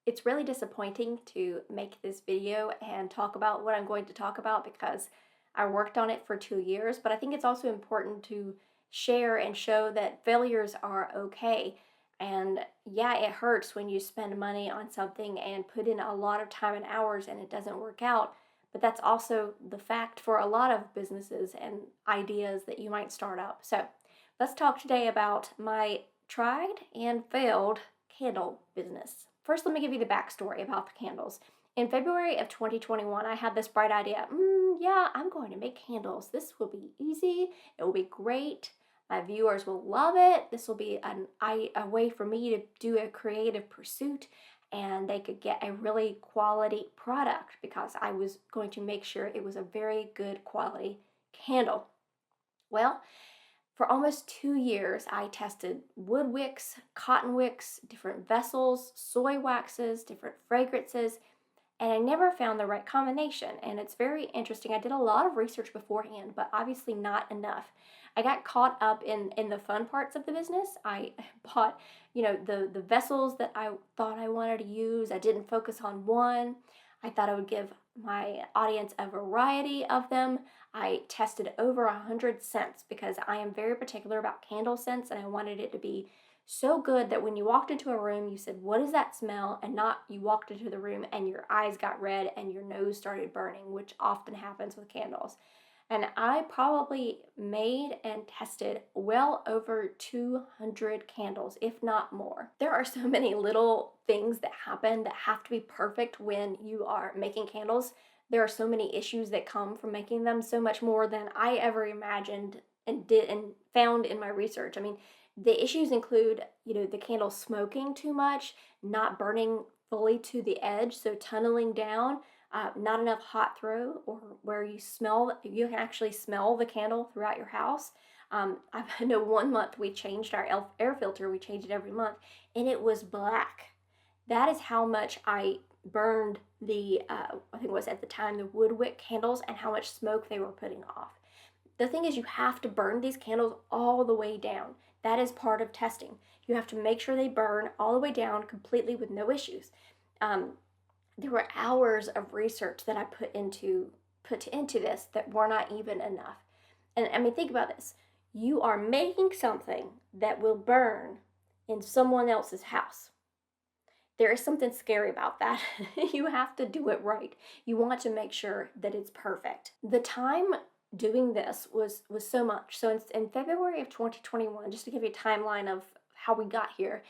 it's really disappointing to make this video and talk about what I'm going to talk about because I worked on it for 2 years, but I think it's also important to share and show that failures are okay. And yeah, it hurts when you spend money on something and put in a lot of time and hours and it doesn't work out. But that's also the fact for a lot of businesses and ideas that you might start up. So let's talk today about my tried and failed candle business. First, let me give you the backstory about the candles. In February of 2021, I had this bright idea. Yeah, I'm going to make candles. This will be easy. It will be great. My viewers will love it. This will be a way for me to do a creative pursuit and they could get a really quality product because I was going to make sure it was a very good quality candle. Well, for almost 2 years, I tested wood wicks, cotton wicks, different vessels, soy waxes, different fragrances, and I never found the right combination. And it's very interesting. I did a lot of research beforehand, but obviously not enough. I got caught up in the fun parts of the business. I bought, the vessels that I thought I wanted to use. I didn't focus on one. I thought I would give my audience a variety of them. I tested over 100 scents because I am very particular about candle scents and I wanted it to be so good that when you walked into a room, you said, "What is that smell?" And not you walked into the room and your eyes got red and your nose started burning, which often happens with candles. And I probably made and tested well over 200 candles, if not more. There are so many little things that happen that have to be perfect when you are making candles. There are so many issues that come from making them, so much more than I ever imagined and did and found in my research. I mean, the issues include, the candle smoking too much, not burning fully to the edge, so tunneling down, not enough hot throw, or where you can actually smell the candle throughout your house. I know one month we changed our air filter, we changed it every month, and it was black. That is how much I burned I think it was at the time, the wood wick candles and how much smoke they were putting off. The thing is, you have to burn these candles all the way down. That is part of testing. You have to make sure they burn all the way down completely with no issues. Um, there were hours of research that I put into this that were not even enough. And I mean, think about this. You are making something that will burn in someone else's house. There is something scary about that. You have to do it right. You want to make sure that it's perfect. The time doing this was so much. So in February of 2021, just to give you a timeline of how we got here,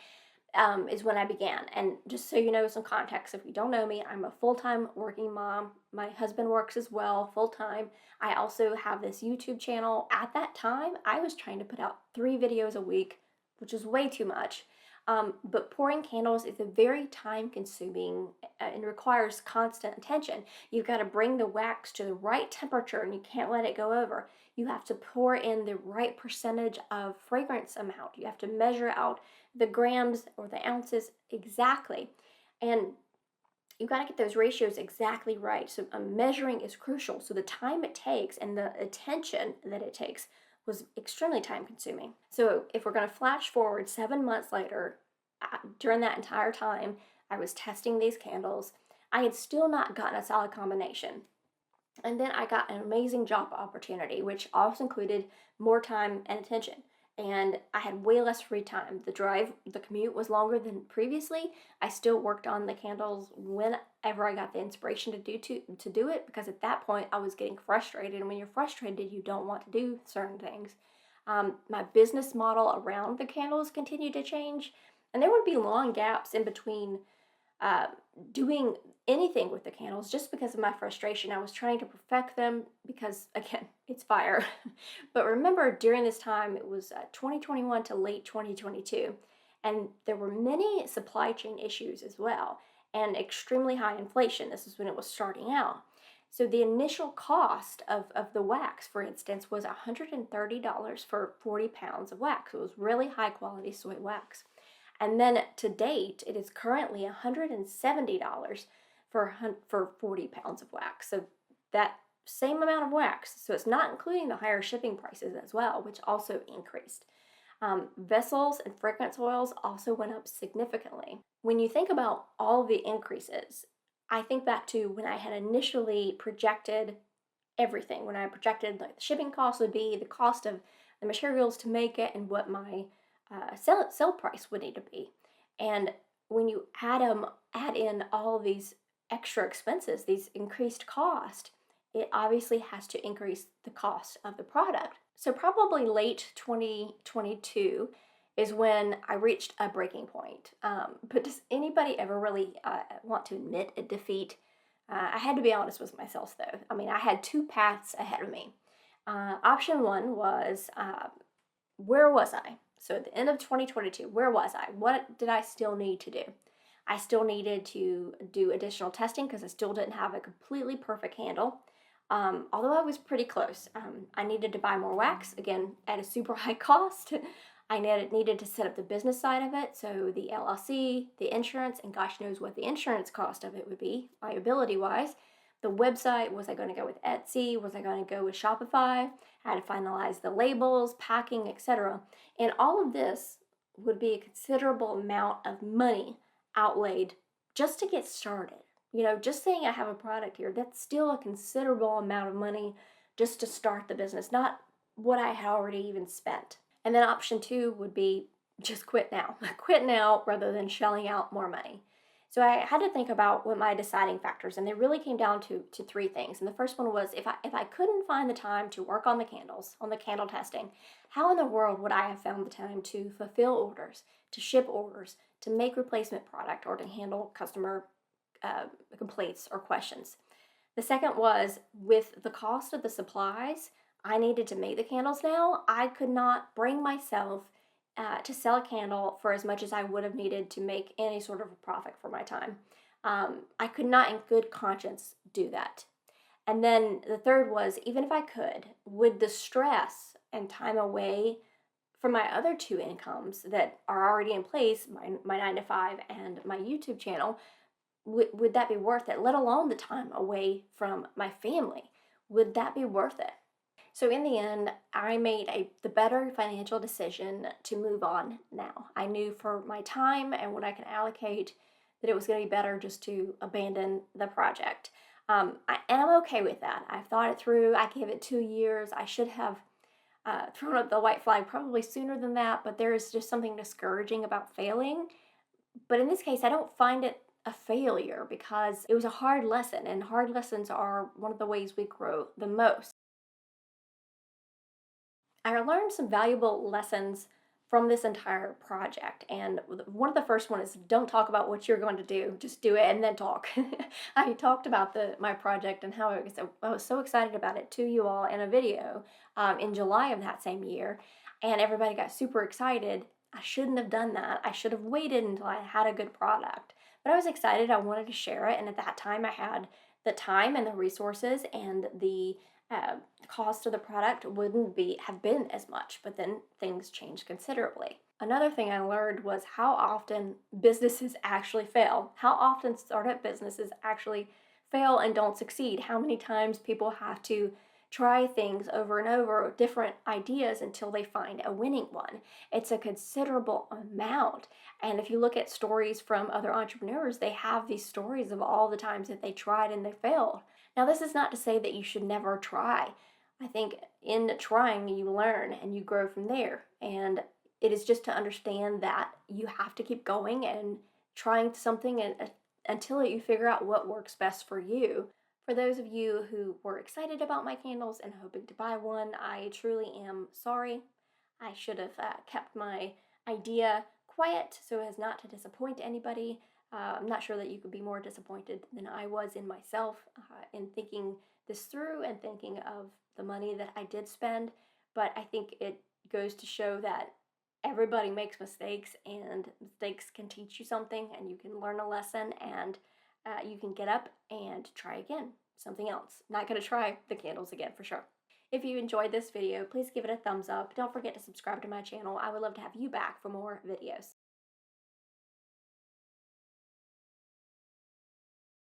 is when I began. And just so you know some context, if you don't know me, I'm a full-time working mom. My husband works as well, full-time. I also have this YouTube channel. At that time, I was trying to put out 3 videos a week, which is way too much. But pouring candles is a very time consuming and requires constant attention. You've got to bring the wax to the right temperature and you can't let it go over. You have to pour in the right percentage of fragrance amount. You have to measure out the grams or the ounces exactly. And you got to get those ratios exactly right. So measuring is crucial. So the time it takes and the attention that it takes was extremely time consuming. So if we're going to flash forward 7 months later, during that entire time, I was testing these candles. I had still not gotten a solid combination. And then I got an amazing job opportunity, which also included more time and attention. And I had way less free time. The commute was longer than previously. I still worked on the candles whenever I got the inspiration to do it, because at that point I was getting frustrated. And when you're frustrated, you don't want to do certain things. My business model around the candles continued to change, and there would be long gaps in between uh, doing anything with the candles just because of my frustration. I was trying to perfect them because, again, it's fire. But remember, during this time, it was 2021 to late 2022, and there were many supply chain issues as well, and extremely high inflation. This is when it was starting out. So the initial cost of the wax, for instance, was $130 for 40 pounds of wax. It was really high quality soy wax. And then to date, it is currently $170 for 40 pounds of wax. So that same amount of wax. So it's not including the higher shipping prices as well, which also increased. Vessels and fragrance oils also went up significantly. When you think about all the increases, I think back to when I had initially projected everything, when I projected like the shipping cost would be, the cost of the materials to make it, and what my sell price would need to be. And when you add in all these extra expenses, these increased cost, it obviously has to increase the cost of the product. So probably late 2022 is when I reached a breaking point. But does anybody ever really want to admit a defeat? I had to be honest with myself though. I mean, I had two paths ahead of me. Option one was where was I? So at the end of 2022, where was I? What did I still need to do? I still needed to do additional testing because I still didn't have a completely perfect handle. Although I was pretty close. I needed to buy more wax, again, at a super high cost. I needed to set up the business side of it, so the LLC, the insurance, and gosh knows what the insurance cost of it would be, liability-wise. The website, was I going to go with Etsy? Was I going to go with Shopify? I had to finalize the labels, packing, etc. And all of this would be a considerable amount of money outlaid just to get started. You know, just saying I have a product here, that's still a considerable amount of money just to start the business, not what I had already even spent. And then option two would be just quit now. Quit now rather than shelling out more money. So I had to think about what my deciding factors, and they really came down to three things. And the first one was if I couldn't find the time to work on the candles, on the candle testing, how in the world would I have found the time to fulfill orders, to ship orders, to make replacement product, or to handle customer complaints or questions? The second was with the cost of the supplies I needed to make the candles now, I could not bring myself to sell a candle for as much as I would have needed to make any sort of a profit for my time. I could not, in good conscience, do that. And then the third was even if I could, would the stress and time away from my other two incomes that are already in place, my 9 to 5 and my YouTube channel, would that be worth it? Let alone the time away from my family. Would that be worth it? So in the end, I made the better financial decision to move on now. I knew for my time and what I can allocate that it was going to be better just to abandon the project. And I'm okay with that. I've thought it through. I gave it 2 years. I should have thrown up the white flag probably sooner than that, but there is just something discouraging about failing. But in this case, I don't find it a failure because it was a hard lesson, and hard lessons are one of the ways we grow the most. I learned some valuable lessons from this entire project, and one of the first one is don't talk about what you're going to do, just do it and then talk. I talked about my project and how I was so excited about it to you all in a video in July of that same year, and everybody got super excited. I shouldn't have done that. I should have waited until I had a good product. But I was excited. I wanted to share it, and at that time I had the time and the resources, and the cost of the product wouldn't have been as much, but then things changed considerably. Another thing I learned was how often businesses actually fail, how often startup businesses actually fail and don't succeed, how many times people have to try things over and over, different ideas until they find a winning one. It's a considerable amount. And if you look at stories from other entrepreneurs, they have these stories of all the times that they tried and they failed. Now, this is not to say that you should never try. I think in trying, you learn and you grow from there. And it is just to understand that you have to keep going and trying something until you figure out what works best for you. For those of you who were excited about my candles and hoping to buy one, I truly am sorry. I should have kept my idea quiet so as not to disappoint anybody. I'm not sure that you could be more disappointed than I was in myself in thinking this through and thinking of the money that I did spend. But I think it goes to show that everybody makes mistakes, and mistakes can teach you something, and you can learn a lesson, and you can get up and try again, something else. Not going to try the candles again for sure. If you enjoyed this video, please give it a thumbs up. Don't forget to subscribe to my channel. I would love to have you back for more videos.